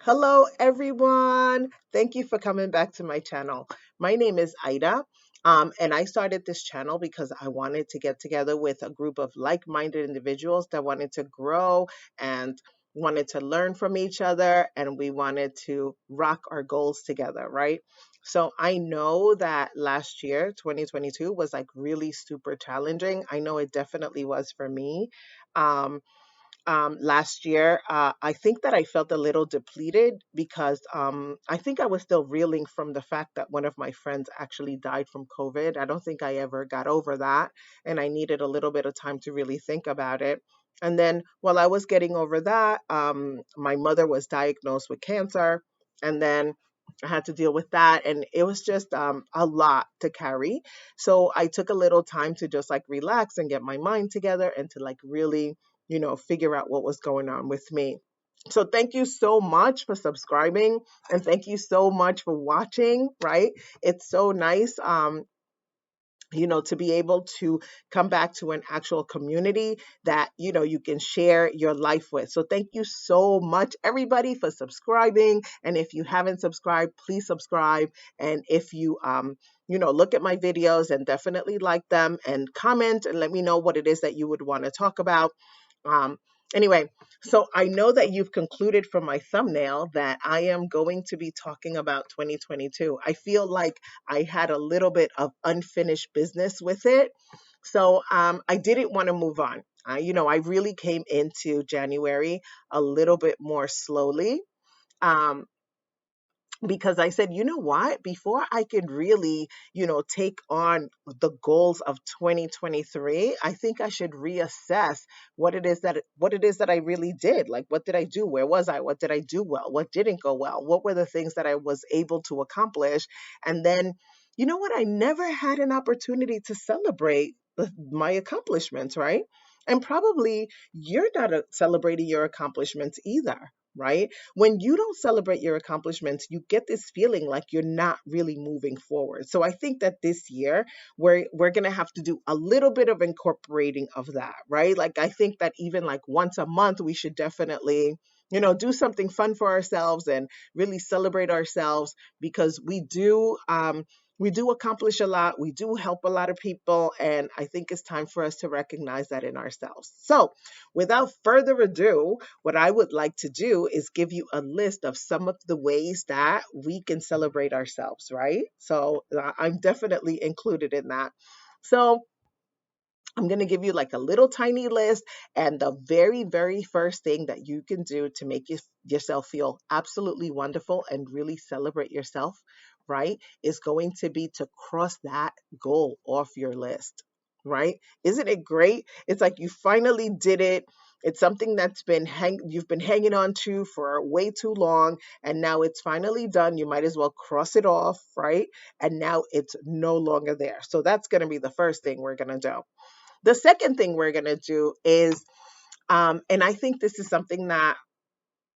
Hello, everyone. Thank you for coming back to my channel. My name is Ida, and I started this channel because I wanted to get together with a group of like minded individuals that wanted to grow and wanted to learn from each other, and we wanted to rock our goals together, right? So I know that last year, 2022, was like really super challenging. I know it definitely was for me. Um, last year. I think that I felt a little depleted because I think I was still reeling from the fact that one of my friends actually died from COVID. I don't think I ever got over that, and I needed a little bit of time to really think about it. And then while I was getting over that, my mother was diagnosed with cancer, and then I had to deal with that, and it was just a lot to carry. So I took a little time to just like relax and get my mind together and to like really figure out what was going on with me. So thank you so much for subscribing and thank you so much for watching, right? It's so nice to be able to come back to an actual community that you can share your life with. So thank you so much everybody for subscribing, and if you haven't subscribed, please subscribe. And if you look at my videos and definitely like them and comment and let me know what it is that you would want to talk about. um, anyway, so I know that you've concluded from my thumbnail that I am going to be talking about 2022. I feel like I had a little bit of unfinished business with it. So I didn't want to move on. I really came into January a little bit more slowly. Um, because I said, you know what, before I could really, take on the goals of 2023, I think I should reassess what it is that I really did. Like, what did I do? Where was I? What did I do well? What didn't go well? What were the things that I was able to accomplish? And then, you know what? I never had an opportunity to celebrate my accomplishments, right? And probably you're not celebrating your accomplishments either, right? When you don't celebrate your accomplishments, you get this feeling like you're not really moving forward. So I think that this year we're going to have to do a little bit of incorporating of that, right? Like I think that even like once a month we should definitely do something fun for ourselves and really celebrate ourselves, because we do accomplish a lot, we do help a lot of people, and I think it's time for us to recognize that in ourselves. So without further ado, what I would like to do is give you a list of some of the ways that we can celebrate ourselves, right? So I'm definitely included in that. So I'm going to give you like a little tiny list. And the very, very first thing that you can do to make yourself feel absolutely wonderful and really celebrate yourself, right, is going to be to cross that goal off your list, right? Isn't it great? It's like you finally did it. It's something that's you've been hanging on to for way too long, and now it's finally done. You might as well cross it off, right? And now it's no longer there. So that's going to be the first thing we're going to do. The second thing we're going to do is, and I think this is something that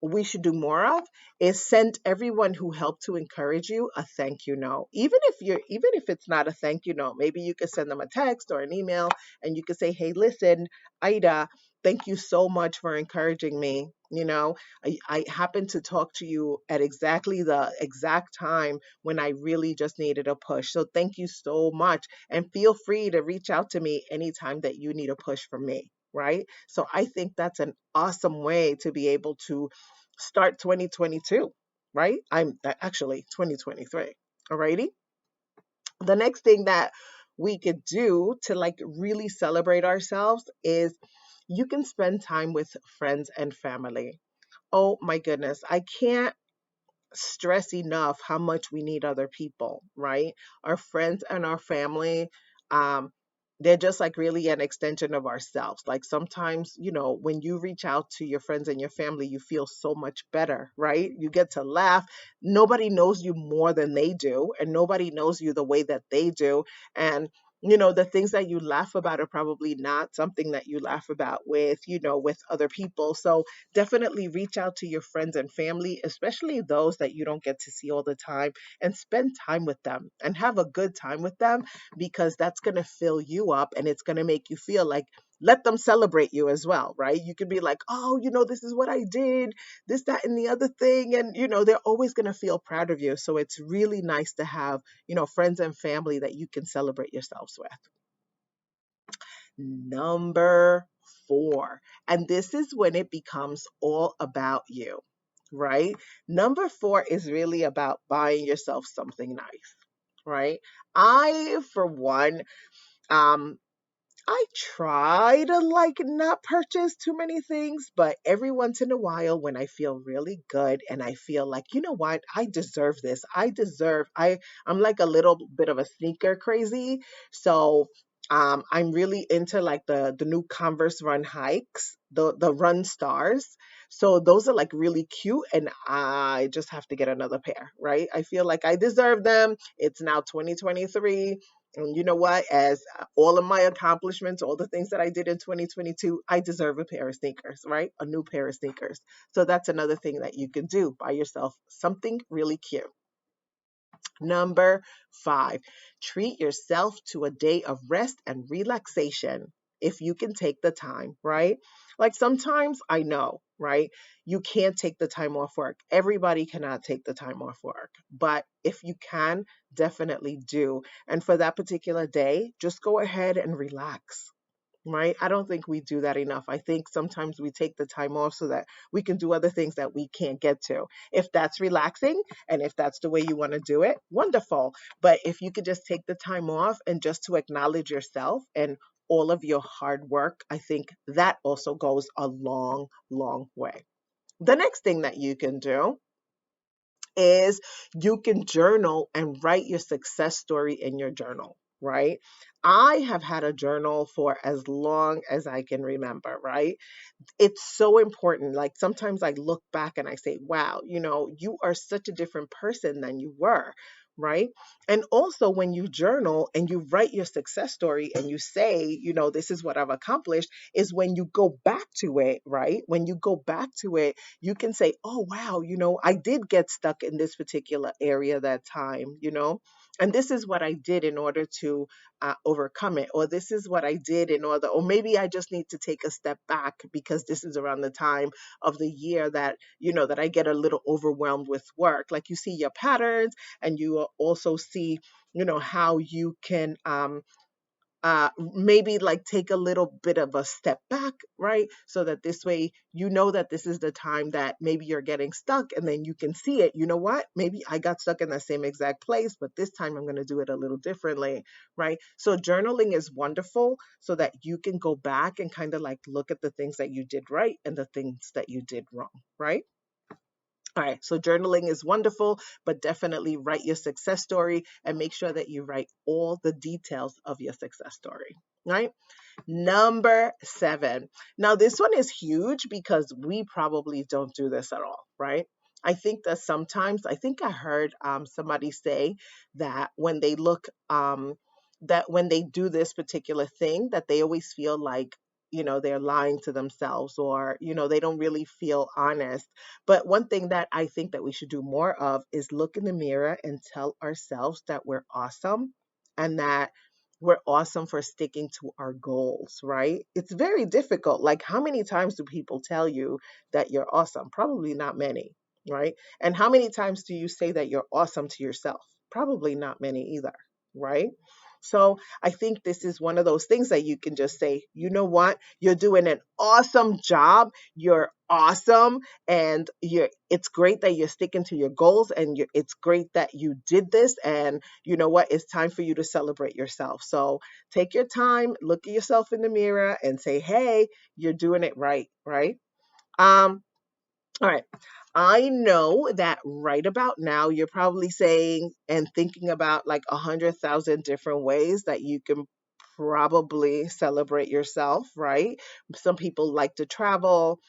we should do more of, is send everyone who helped to encourage you a thank you note. Even if it's not a thank you note, maybe you could send them a text or an email and you could say, hey, listen, Ida, thank you so much for encouraging me. I happened to talk to you at exactly the exact time when I really just needed a push. So thank you so much. And feel free to reach out to me anytime that you need a push from me. Right. So I think that's an awesome way to be able to start 2022, right? I'm actually 2023. Alrighty. The next thing that we could do to like really celebrate ourselves is you can spend time with friends and family. Oh my goodness, I can't stress enough how much we need other people, right? Our friends and our family, um, they're just like really an extension of ourselves. Like sometimes, when you reach out to your friends and your family, you feel so much better, right? You get to laugh. Nobody knows you more than they do, and nobody knows you the way that they do. And the things that you laugh about are probably not something that you laugh about with other people. So definitely reach out to your friends and family, especially those that you don't get to see all the time, and spend time with them and have a good time with them, because that's going to fill you up and it's going to make you feel like let them celebrate you as well, right? You could be like, oh, this is what I did, this, that, and the other thing. And, they're always going to feel proud of you. So it's really nice to have, friends and family that you can celebrate yourselves with. Number four, and this is when it becomes all about you, right? Number four is really about buying yourself something nice, right? I, for one, um, I try to like not purchase too many things, but every once in a while when I feel really good and I feel like, you know what, I deserve this. I'm like a little bit of a sneaker crazy. So I'm really into like the new Converse Run Hikes, the Run Stars. So those are like really cute and I just have to get another pair, right? I feel like I deserve them. It's now 2023. And you know what? As all of my accomplishments, all the things that I did in 2022, I deserve a pair of sneakers, right? A new pair of sneakers. So that's another thing that you can do. Buy yourself something really cute. Number five, treat yourself to a day of rest and relaxation if you can take the time, right? Like sometimes I know, right? You can't take the time off work. Everybody cannot take the time off work. But if you can, definitely do. And for that particular day, just go ahead and relax, right? I don't think we do that enough. I think sometimes we take the time off so that we can do other things that we can't get to. If that's relaxing and if that's the way you want to do it, wonderful. But if you could just take the time off and just to acknowledge yourself and all of your hard work, I think that also goes a long, long way. The next thing that you can do is you can journal and write your success story in your journal, right? I have had a journal for as long as I can remember, right? It's so important. Like sometimes I look back and I say, wow, you are such a different person than you were. Right. And also, when you journal and you write your success story and you say, this is what I've accomplished, is when you go back to it, right? When you go back to it, you can say, oh, wow, I did get stuck in this particular area that time, and this is what I did in order to overcome it, or this is what I did in order, or maybe I just need to take a step back because this is around the time of the year that, that I get a little overwhelmed with work. Like you see your patterns and you also see, how you can maybe like take a little bit of a step back, right? So that this way, that this is the time that maybe you're getting stuck and then you can see it. You know what? Maybe I got stuck in the same exact place, but this time I'm going to do it a little differently, right? So journaling is wonderful so that you can go back and kind of like look at the things that you did right and the things that you did wrong, right? All right, so journaling is wonderful, but definitely write your success story and make sure that you write all the details of your success story, right? Number seven. Now, this one is huge because we probably don't do this at all, right? I think that sometimes, I think I heard somebody say that when they look, that when they do this particular thing, that they always feel like, they're lying to themselves or, they don't really feel honest. But one thing that I think that we should do more of is look in the mirror and tell ourselves that we're awesome and that we're awesome for sticking to our goals, right? It's very difficult. Like, how many times do people tell you that you're awesome? Probably not many, right? And how many times do you say that you're awesome to yourself? Probably not many either, right? So I think this is one of those things that you can just say, you know what? You're doing an awesome job. You're awesome. And it's great that you're sticking to your goals and it's great that you did this. And you know what? It's time for you to celebrate yourself. So take your time, look at yourself in the mirror and say, hey, you're doing it right, right? Um, all right. I know that right about now, you're probably saying and thinking about like 100,000 different ways that you can probably celebrate yourself, right? Some people like to travel.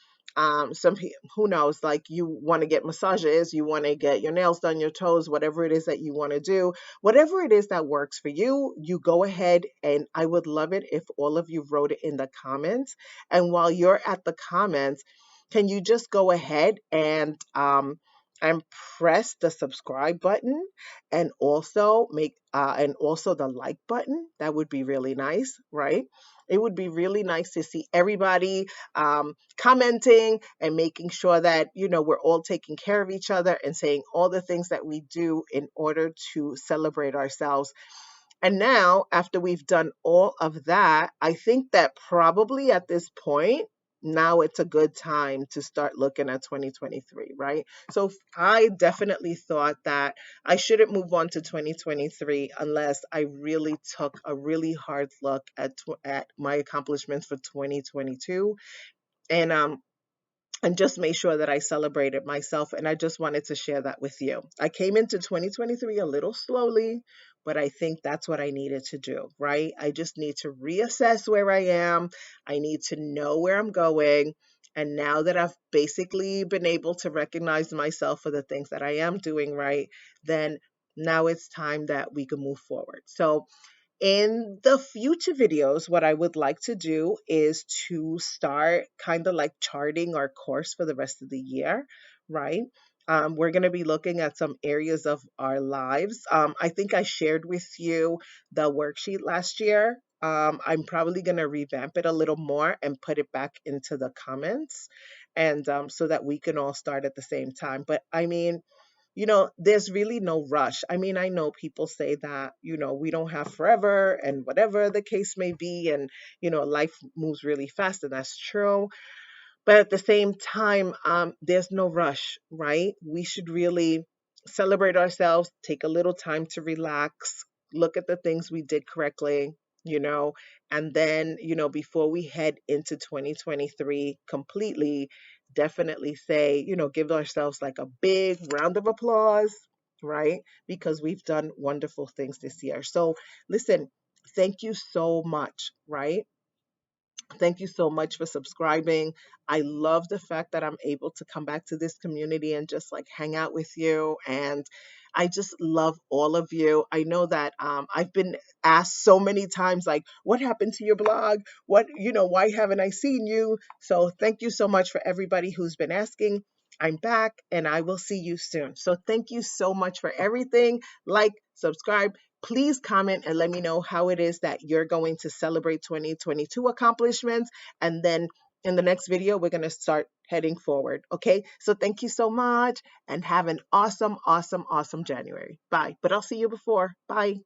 Some people, who knows, like you want to get massages, you want to get your nails done, your toes, whatever it is that you want to do, whatever it is that works for you, you go ahead. And I would love it if all of you wrote it in the comments. And while you're at the comments, can you just go ahead and press the subscribe button and also make and also the like button? That would be really nice, right? It would be really nice to see everybody commenting and making sure that, we're all taking care of each other and saying all the things that we do in order to celebrate ourselves. And now, after we've done all of that, I think that probably at this point, now it's a good time to start looking at 2023, right? So I definitely thought that I shouldn't move on to 2023 unless I really took a really hard look at my accomplishments for 2022. And just made sure that I celebrated myself. And I just wanted to share that with you. I came into 2023 a little slowly, but I think that's what I needed to do, right? I just need to reassess where I am. I need to know where I'm going. And now that I've basically been able to recognize myself for the things that I am doing right, then now it's time that we can move forward. So in the future videos, what I would like to do is to start kind of like charting our course for the rest of the year, right? We're going to be looking at some areas of our lives. I think I shared with you the worksheet last year. I'm probably going to revamp it a little more and put it back into the comments, and so that we can all start at the same time. But I mean, there's really no rush. I mean, I know people say that, we don't have forever and whatever the case may be. And, life moves really fast, and that's true. But at the same time, there's no rush, right? We should really celebrate ourselves, take a little time to relax, look at the things we did correctly, you know, and then, before we head into 2023 completely, definitely say, give ourselves like a big round of applause, right? Because we've done wonderful things this year. So, listen, thank you so much, right? Thank you so much for subscribing. I love the fact that I'm able to come back to this community and just like hang out with you. And I just love all of you. I know that I've been asked so many times, like, what happened to your blog? Why haven't I seen you? So thank you so much for everybody who's been asking. I'm back and I will see you soon. So thank you so much for everything. Like, subscribe, please comment and let me know how it is that you're going to celebrate 2022 accomplishments. And then in the next video, we're going to start heading forward. Okay. So thank you so much and have an awesome, awesome, awesome January. Bye. But I'll see you before. Bye.